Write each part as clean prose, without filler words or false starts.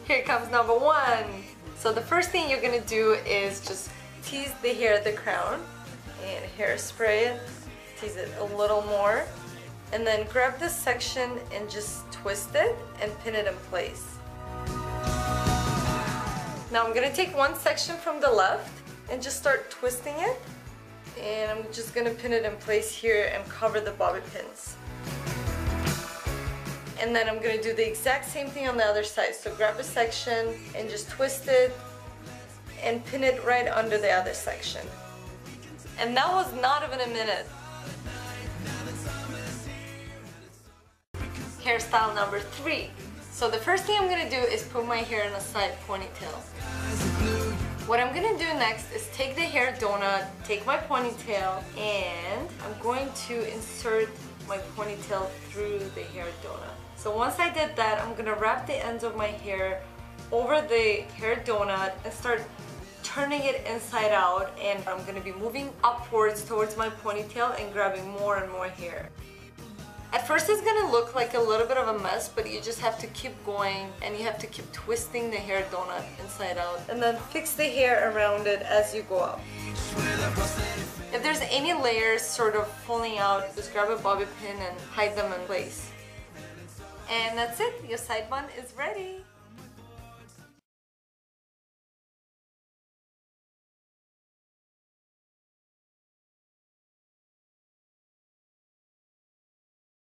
Here comes number one. So the first thing you're gonna do is just tease the hair at the crown and hairspray it, tease it a little more, and then grab this section and just twist it and pin it in place. Now I'm gonna take one section from the left and just start twisting it, and I'm just gonna pin it in place here and cover the bobby pins. And then I'm gonna do the exact same thing on the other side. So grab a section and just twist it and pin it right under the other section. And that was not even a minute. Hairstyle number 3. So the first thing I'm gonna do is put my hair in a side ponytail. What I'm gonna do next is take the hair donut, take my ponytail, and I'm going to insert my ponytail through the hair donut. So once I did that, I'm gonna wrap the ends of my hair over the hair donut and start turning it inside out, and I'm gonna be moving upwards towards my ponytail and grabbing more and more hair. At first it's gonna look like a little bit of a mess, but you just have to keep going and you have to keep twisting the hair donut inside out and then fix the hair around it as you go up. If there's any layers sort of falling out, just grab a bobby pin and hide them in place. And that's it, your side bun is ready.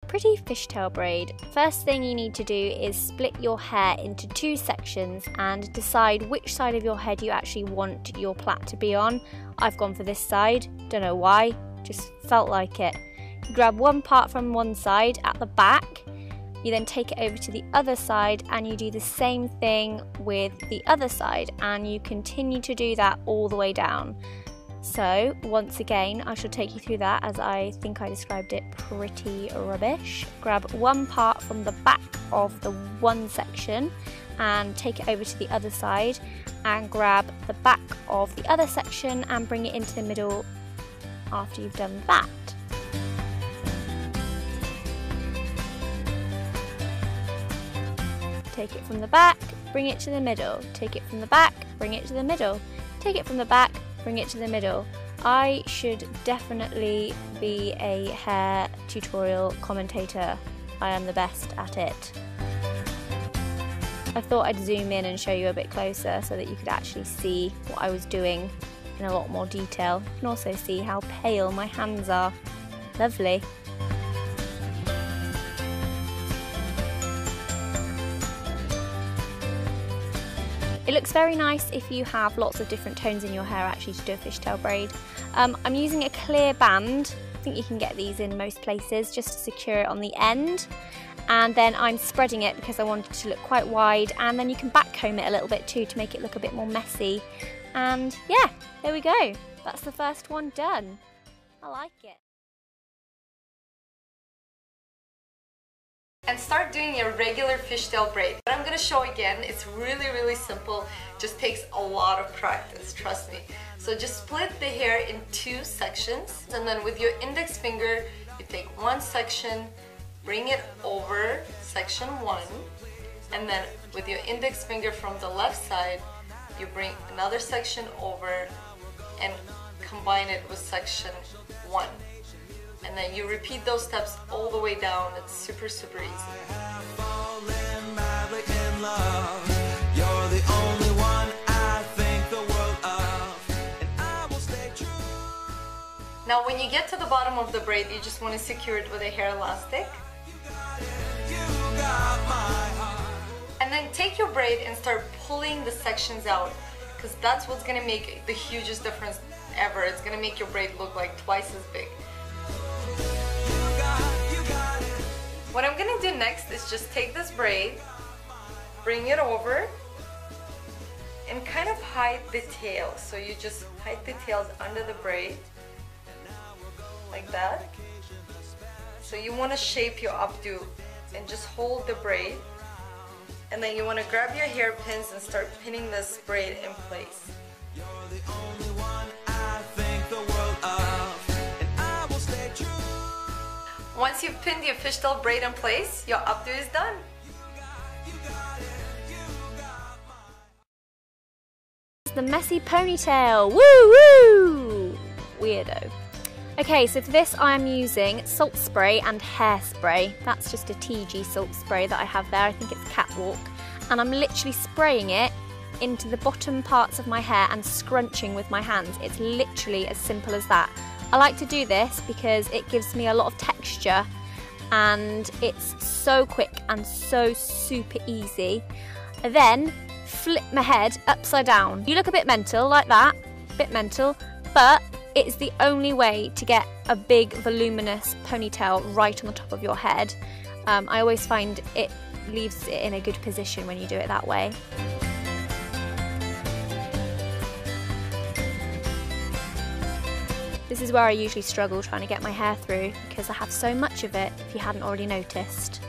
Pretty fishtail braid. First thing you need to do is split your hair into 2 sections and decide which side of your head you actually want your plait to be on. I've gone for this side, don't know why, just felt like it. You grab one part from one side at the back, you then take it over to the other side and you do the same thing with the other side, and you continue to do that all the way down. So once again, I shall take you through that as I think I described it pretty rubbish. Grab one part from the back of the one section and take it over to the other side, and grab the back of the other section and bring it into the middle after you've done that. Take it from the back, bring it to the middle. Take it from the back, bring it to the middle. Take it from the back, bring it to the middle. I should definitely be a hair tutorial commentator. I am the best at it. I thought I'd zoom in and show you a bit closer so that you could actually see what I was doing in a lot more detail. You can also see how pale my hands are. Lovely. It looks very nice if you have lots of different tones in your hair actually to do a fishtail braid. I'm using a clear band. I think you can get these in most places just to secure it on the end. And then I'm spreading it because I want it to look quite wide, and then you can back comb it a little bit too to make it look a bit more messy. And yeah, there we go. That's the first one done. I like it. And start doing your regular fishtail braid. What I'm gonna show again, it's really simple, just takes a lot of practice, trust me. So just split the hair in 2 sections, and then with your index finger, you take one section, bring it over section 1, and then with your index finger from the left side, you bring another section over and combine it with section 1. And then you repeat those steps all the way down. It's super easy. Now when you get to the bottom of the braid, you just want to secure it with a hair elastic. And then take your braid and start pulling the sections out, because that's what's going to make the hugest difference ever. It's going to make your braid look like twice as big. What I'm gonna do next is just take this braid, bring it over, and kind of hide the tail. So you just hide the tails under the braid, like that. So you want to shape your updo and just hold the braid, and then you want to grab your hairpins and start pinning this braid in place. Once you've pinned your fishtail braid in place, your updo is done. the messy ponytail. Woo woo! Weirdo. Okay, so for this I'm using salt spray and hairspray. That's just a Tigi salt spray that I have there. I think it's Catwalk. And I'm literally spraying it into the bottom parts of my hair and scrunching with my hands. It's literally as simple as that. I like to do this because it gives me a lot of texture and it's so quick and so super easy. I then flip my head upside down. You look a bit mental like that, bit mental, but it's the only way to get a big voluminous ponytail right on the top of your head. I always find it leaves it in a good position when you do it that way. This is where I usually struggle trying to get my hair through because I have so much of it, if you hadn't already noticed.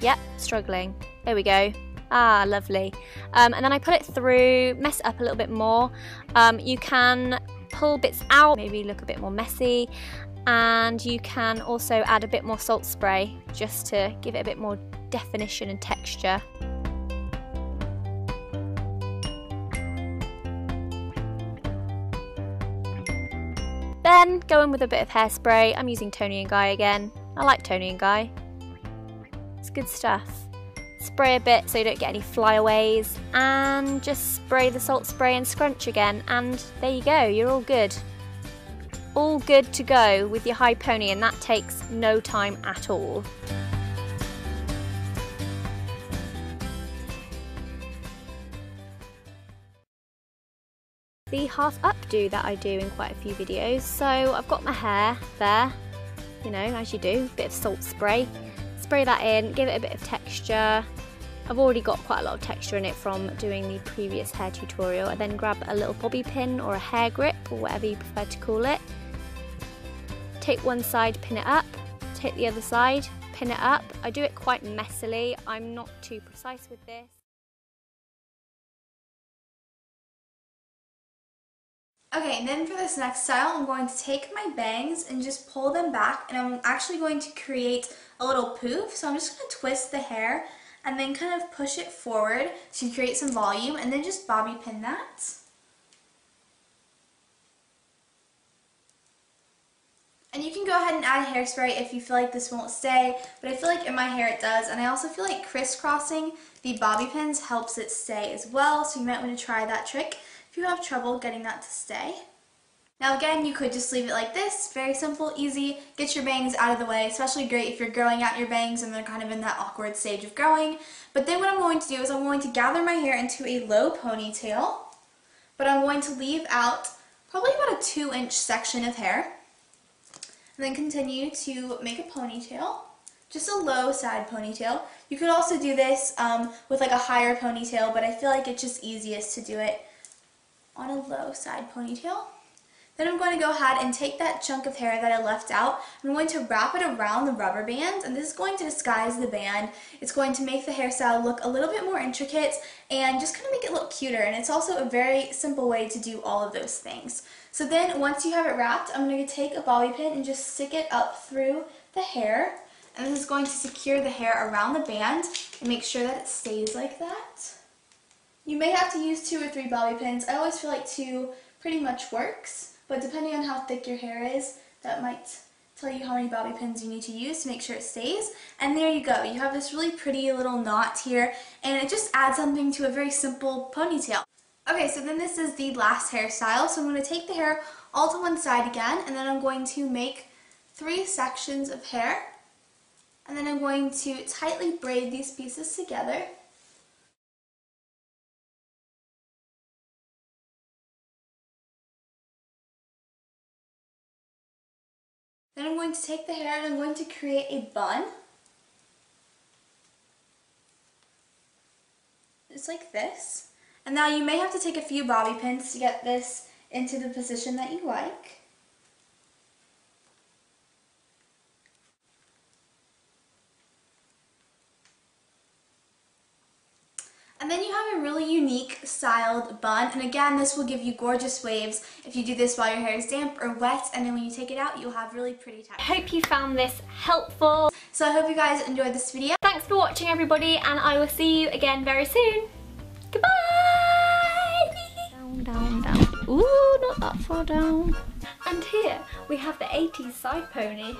Yep, struggling. There we go. Ah, lovely. And then I put it through, mess it up a little bit more. You can pull bits out, maybe look a bit more messy, and you can also add a bit more salt spray just to give it a bit more definition and texture. Then go in with a bit of hairspray. I'm using Toni and Guy again. I like Toni and Guy. It's good stuff. Spray a bit so you don't get any flyaways, and just spray the salt spray and scrunch again, and there you go, you're all good. All good to go with your high pony, and that takes no time at all. The half updo that I do in quite a few videos. So I've got my hair there, you know, as you do, a bit of salt spray. Spray that in, give it a bit of texture. I've already got quite a lot of texture in it from doing the previous hair tutorial. I then grab a little bobby pin or a hair grip or whatever you prefer to call it. Take one side, pin it up, take the other side, pin it up. I do it quite messily, I'm not too precise with this. Okay, and then for this next style, I'm going to take my bangs and just pull them back, and I'm actually going to create a little poof. So I'm just going to twist the hair and then kind of push it forward to create some volume, and then just bobby pin that. And you can go ahead and add hairspray if you feel like this won't stay, but I feel like in my hair it does, and I also feel like crisscrossing the bobby pins helps it stay as well, so you might want to try that trick if you have trouble getting that to stay. Now again, you could just leave it like this, very simple, easy, get your bangs out of the way, especially great if you're growing out your bangs and they're kind of in that awkward stage of growing. But then what I'm going to do is I'm going to gather my hair into a low ponytail, but I'm going to leave out probably about a 2-inch section of hair, and then continue to make a ponytail. Just a low side ponytail. You could also do this with like a higher ponytail, but I feel like it's just easiest to do it on a low side ponytail. Then I'm going to go ahead and take that chunk of hair that I left out. I'm going to wrap it around the rubber band, and this is going to disguise the band. It's going to make the hairstyle look a little bit more intricate and just kind of make it look cuter, and it's also a very simple way to do all of those things. So then once you have it wrapped, I'm going to take a bobby pin and just stick it up through the hair, and this is going to secure the hair around the band and make sure that it stays like that. You may have to use 2 or 3 bobby pins. I always feel like 2 pretty much works, but depending on how thick your hair is, that might tell you how many bobby pins you need to use to make sure it stays. And there you go. You have this really pretty little knot here, and it just adds something to a very simple ponytail. Okay, so then this is the last hairstyle. So I'm going to take the hair all to one side again, and then I'm going to make 3 sections of hair, and then I'm going to tightly braid these pieces together. Then I'm going to take the hair and I'm going to create a bun. Just like this. And now you may have to take a few bobby pins to get this into the position that you like. And then you have a really unique styled bun, and again, this will give you gorgeous waves if you do this while your hair is damp or wet, and then when you take it out, you'll have really pretty texture. I hope you found this helpful. So I hope you guys enjoyed this video. Thanks for watching, everybody, and I will see you again very soon. Goodbye! Down, down. down. And here we have the 80s side pony.